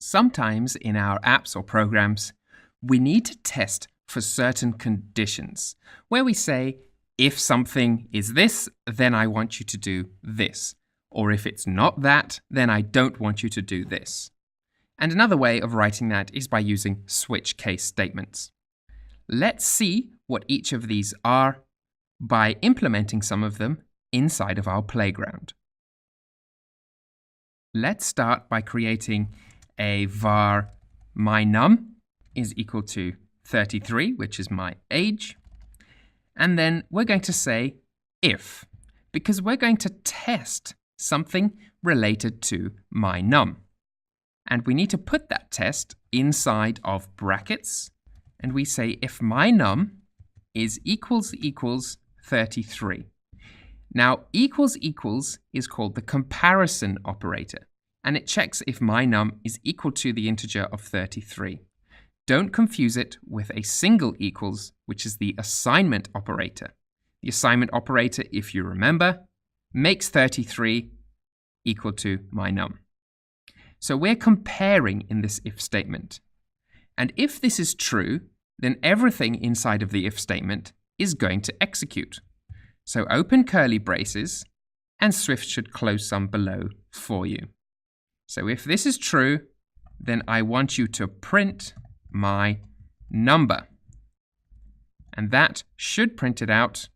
Sometimes in our apps or programs, we need to test for certain conditions where we say, if something is this, then I want you to do this. Or if it's not that, then I don't want you to do this. And another way of writing that is by using switch case statements. Let's see what each of these are by implementing some of them inside of our playground. Let's start by creating a var mynum is equal to 33, which is my age. And then we're going to say if, because we're going to test something related to mynum. And we need to put that test inside of brackets. And we say if mynum is equals 33. Now, equals is called the comparison operator, and it checks if mynum is equal to the integer of 33. Don't confuse it with a single equals, which is the assignment operator. The assignment operator, if you remember, makes 33 equal to mynum. So we're comparing in this if statement. And if this is true, then everything inside of the if statement is going to execute. So open curly braces, and Swift should close some below for you. So if this is true, then I want you to print my number. And that should print it out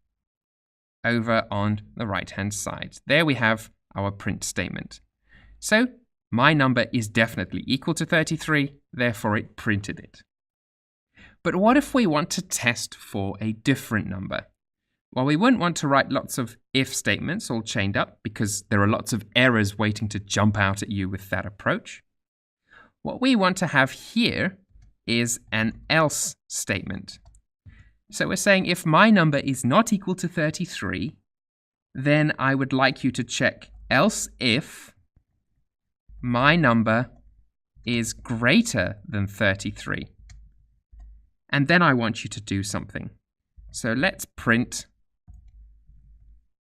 over on the right-hand side. There we have our print statement. So my number is definitely equal to 33, therefore it printed it. But what if we want to test for a different number? Well, we wouldn't want to write lots of if statements all chained up because there are lots of errors waiting to jump out at you with that approach. What we want to have here is an else statement. So we're saying if my number is not equal to 33, then I would like you to check else if my number is greater than 33. And then I want you to do something. So let's print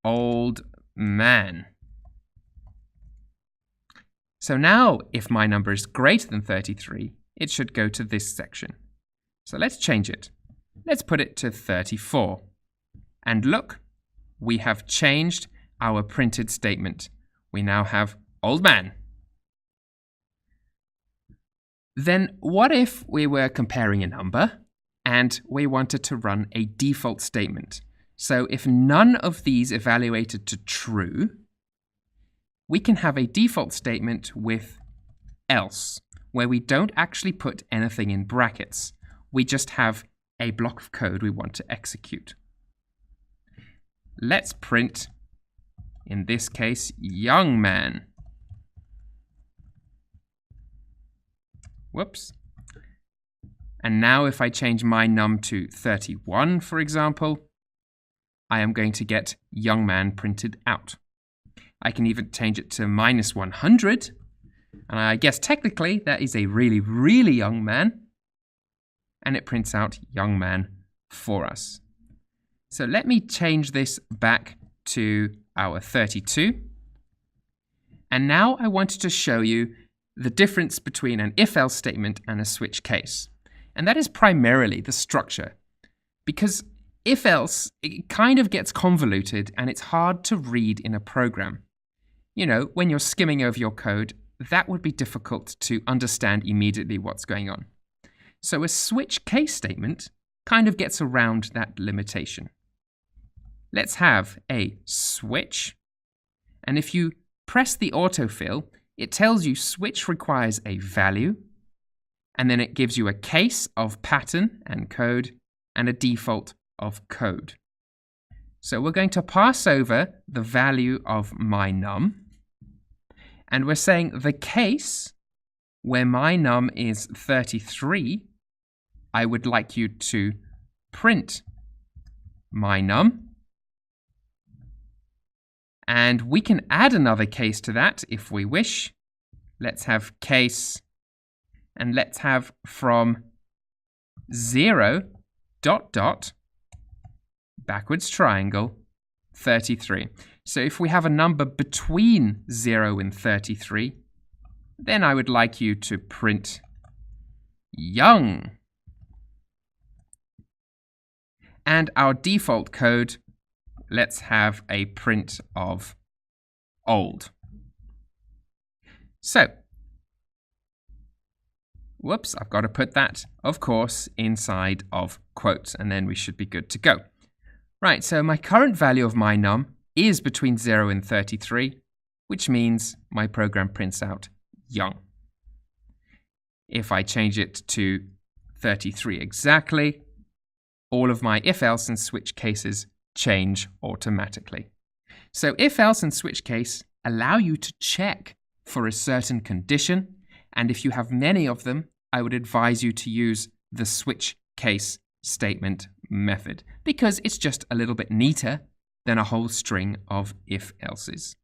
old man. So now if my number is greater than 33, it should go to this section. So let's change it. Let's put it to 34. And look, we have changed our printed statement. We now have old man. Then what if we were comparing a number and we wanted to run a default statement? So if none of these evaluated to true, we can have a default statement with else, where we don't actually put anything in brackets. We just have a block of code we want to execute. Let's print, in this case, young man. Whoops. And now if I change my num to 31, for example, I am going to get young man printed out. I can even change it to -100. And I guess technically that is a really, really young man. And it prints out young man for us. So let me change this back to our 32. And now I wanted to show you the difference between an if-else statement and a switch case. And that is primarily the structure. Because if-else, it kind of gets convoluted and it's hard to read in a program. You know, when you're skimming over your code, that would be difficult to understand immediately what's going on. So a switch case statement kind of gets around that limitation. Let's have a switch. And if you press the autofill, it tells you switch requires a value. And then it gives you a case of pattern and code and a default of code. So we're going to pass over the value of mynum. And we're saying the case where mynum is 33, I would like you to print mynum. And we can add another case to that if we wish. Let's have case, and let's have from 0, ... backwards triangle, 33. So if we have a number between 0 and 33, then I would like you to print young. And our default code, let's have a print of old. So, whoops, I've got to put that, of course, inside of quotes, and then we should be good to go. Right, so my current value of my num is between 0 and 33, which means my program prints out young. If I change it to 33 exactly, all of my if-else and switch cases change automatically. So if-else and switch case allow you to check for a certain condition, and if you have many of them, I would advise you to use the switch case statement method because it's just a little bit neater than a whole string of if-elses.